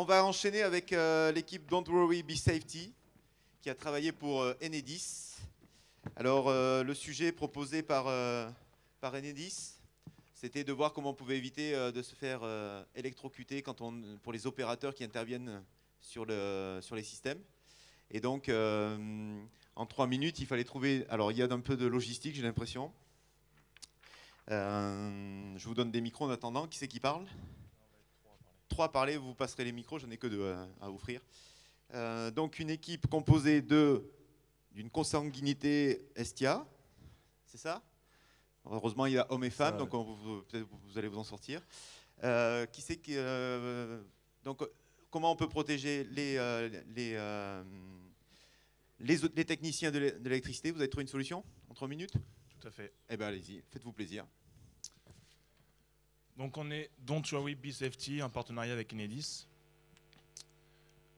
On va enchaîner avec l'équipe Don't Worry Be Safety qui a travaillé pour Enedis. Alors le sujet proposé par Enedis, c'était de voir comment on pouvait éviter de se faire électrocuter pour les opérateurs qui interviennent sur les systèmes. Et donc en 3 minutes, il fallait trouver... Alors il y a un peu de logistique, j'ai l'impression. Je vous donne des micros en attendant. Qui c'est qui parle ? 3 à parler, vous passerez les micros, j'en ai que 2 à offrir. Donc une équipe composée d'une consanguinité Estia, c'est ça ? Heureusement il y a hommes et femmes, donc peut-être vous allez vous en sortir. Donc comment on peut protéger les techniciens de l'électricité ? Vous avez trouvé une solution en 3 minutes ? Tout à fait. Eh bien allez-y, faites-vous plaisir. Donc on est Don't Worry Be Safety en partenariat avec Enedis.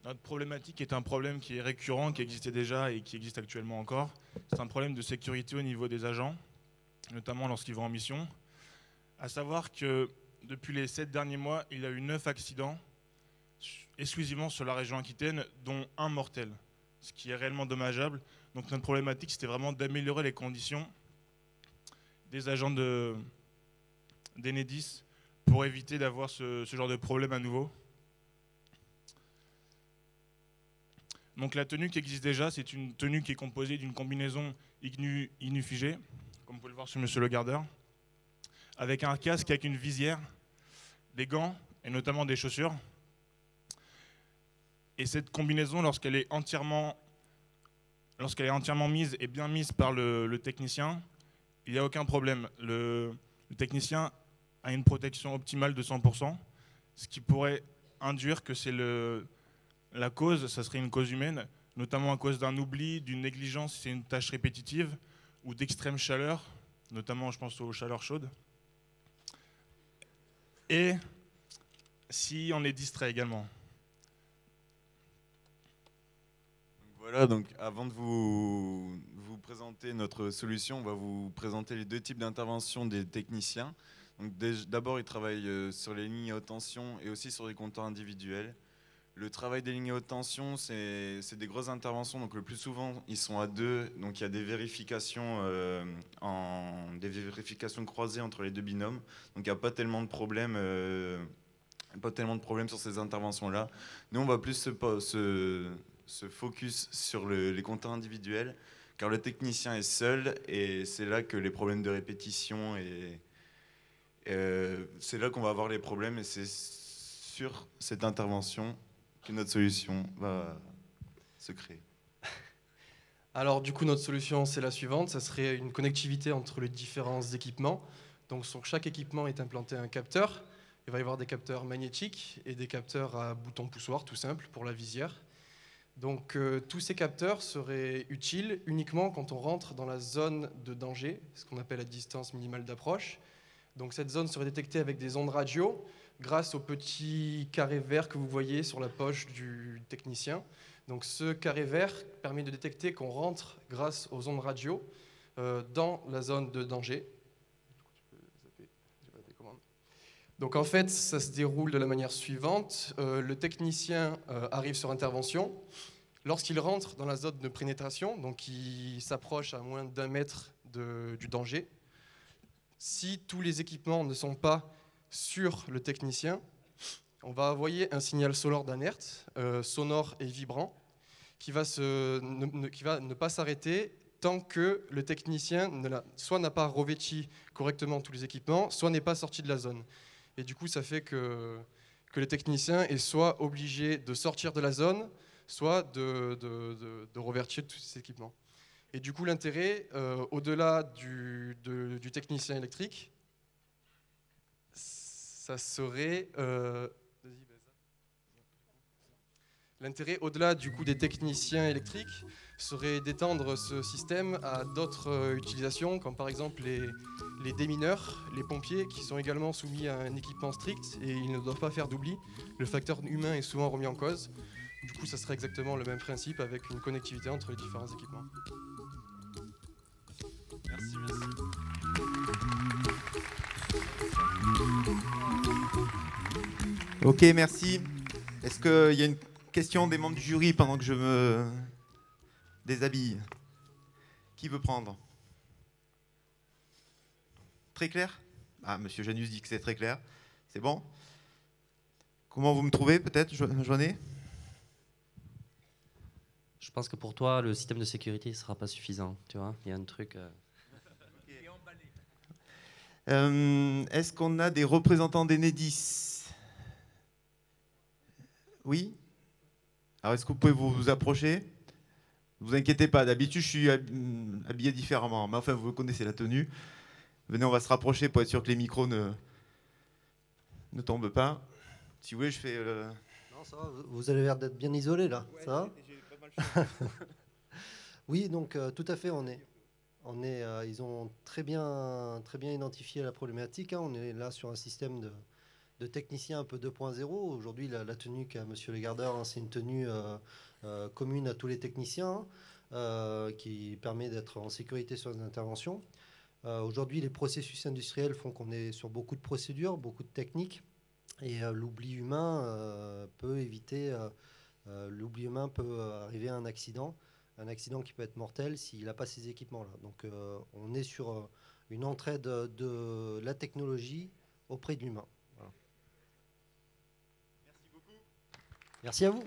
Notre problématique est un problème qui est récurrent, qui existait déjà et qui existe actuellement encore. C'est un problème de sécurité au niveau des agents, notamment lorsqu'ils vont en mission. À savoir que depuis les 7 derniers mois, il y a eu 9 accidents exclusivement sur la région Aquitaine, dont 1 mortel, ce qui est réellement dommageable. Donc notre problématique, c'était vraiment d'améliorer les conditions des agents d'Enedis pour éviter d'avoir ce genre de problème à nouveau. Donc la tenue qui existe déjà, c'est une tenue qui est composée d'une combinaison ignifugée, comme vous pouvez le voir sur Monsieur le Gardeur, avec un casque avec une visière, des gants et notamment des chaussures. Et cette combinaison, lorsqu'elle est entièrement mise et bien mise par le technicien, il n'y a aucun problème. Le technicien a une protection optimale de 100%, ce qui pourrait induire que c'est la cause, ça serait une cause humaine, notamment à cause d'un oubli, d'une négligence si c'est une tâche répétitive, ou d'extrême chaleur, notamment je pense aux chaleurs chaudes. Et si on est distrait également. Voilà, donc avant de vous présenter notre solution, on va vous présenter les 2 types d'intervention des techniciens. D'abord, ils travaillent sur les lignes à haute tension et aussi sur les compteurs individuels. Le travail des lignes à haute tension, c'est des grosses interventions, donc le plus souvent, ils sont à 2, donc il y a des vérifications, croisées entre les 2 binômes, donc il n'y a pas tellement de problèmes. Sur ces interventions-là. Nous, on va plus se focus sur les compteurs individuels, car le technicien est seul et c'est là que les problèmes de répétition c'est là qu'on va avoir les problèmes et c'est sur cette intervention que notre solution va se créer. Alors du coup, notre solution, c'est la suivante. Ça serait une connectivité entre les différents équipements. Donc sur chaque équipement est implanté un capteur. Il va y avoir des capteurs magnétiques et des capteurs à bouton poussoir, tout simple, pour la visière. Donc tous ces capteurs seraient utiles uniquement quand on rentre dans la zone de danger, ce qu'on appelle la distance minimale d'approche. Donc cette zone serait détectée avec des ondes radio grâce au petit carré vert que vous voyez sur la poche du technicien. Donc ce carré vert permet de détecter qu'on rentre grâce aux ondes radio dans la zone de danger. Donc en fait, ça se déroule de la manière suivante. Le technicien arrive sur intervention. Lorsqu'il rentre dans la zone de pénétration, donc il s'approche à moins d'1 mètre du danger, si tous les équipements ne sont pas sur le technicien, on va envoyer un signal sonore d'alerte, sonore et vibrant, qui va ne pas s'arrêter tant que le technicien soit n'a pas revêti correctement tous les équipements, soit n'est pas sorti de la zone. Et du coup, ça fait que le technicien est soit obligé de sortir de la zone, soit de revêtir tous ces équipements. Et du coup, l'intérêt, au-delà du technicien électrique, ça serait... L'intérêt, au-delà du coup des techniciens électriques, serait d'étendre ce système à d'autres utilisations, comme par exemple les démineurs, les pompiers, qui sont également soumis à un équipement strict et ils ne doivent pas faire d'oubli. Le facteur humain est souvent remis en cause. Du coup, ça serait exactement le même principe avec une connectivité entre les différents équipements. Merci. Ok, merci. Est-ce qu'il y a une question des membres du jury pendant que je me déshabille? Qui veut prendre? Très clair? Ah, monsieur Janus dit que c'est très clair. C'est bon? Comment vous me trouvez, peut-être, Joannet? Je pense que pour toi, le système de sécurité ne sera pas suffisant. Tu vois, il y a un truc. Est-ce qu'on a des représentants d'Enedis? Oui? Alors, est-ce que vous pouvez vous approcher? Ne vous inquiétez pas, d'habitude, je suis habillé différemment. Mais enfin, vous connaissez la tenue. Venez, on va se rapprocher pour être sûr que les micros ne tombent pas. Si vous voulez, je fais... Non, ça va, vous avez l'air d'être bien isolé, là. Ouais, ça va? Oui, donc tout à fait, ils ont très bien identifié la problématique. Hein. On est là sur un système de technicien un peu 2.0. Aujourd'hui, la tenue qu'a Monsieur le Gardeur, hein, c'est une tenue commune à tous les techniciens qui permet d'être en sécurité sur les interventions. Aujourd'hui, les processus industriels font qu'on est sur beaucoup de procédures, beaucoup de techniques. Et l'oubli humain peut arriver à un accident qui peut être mortel s'il n'a pas ces équipements-là. Donc on est sur une entraide de la technologie auprès de l'humain. Voilà. Merci beaucoup. Merci à vous.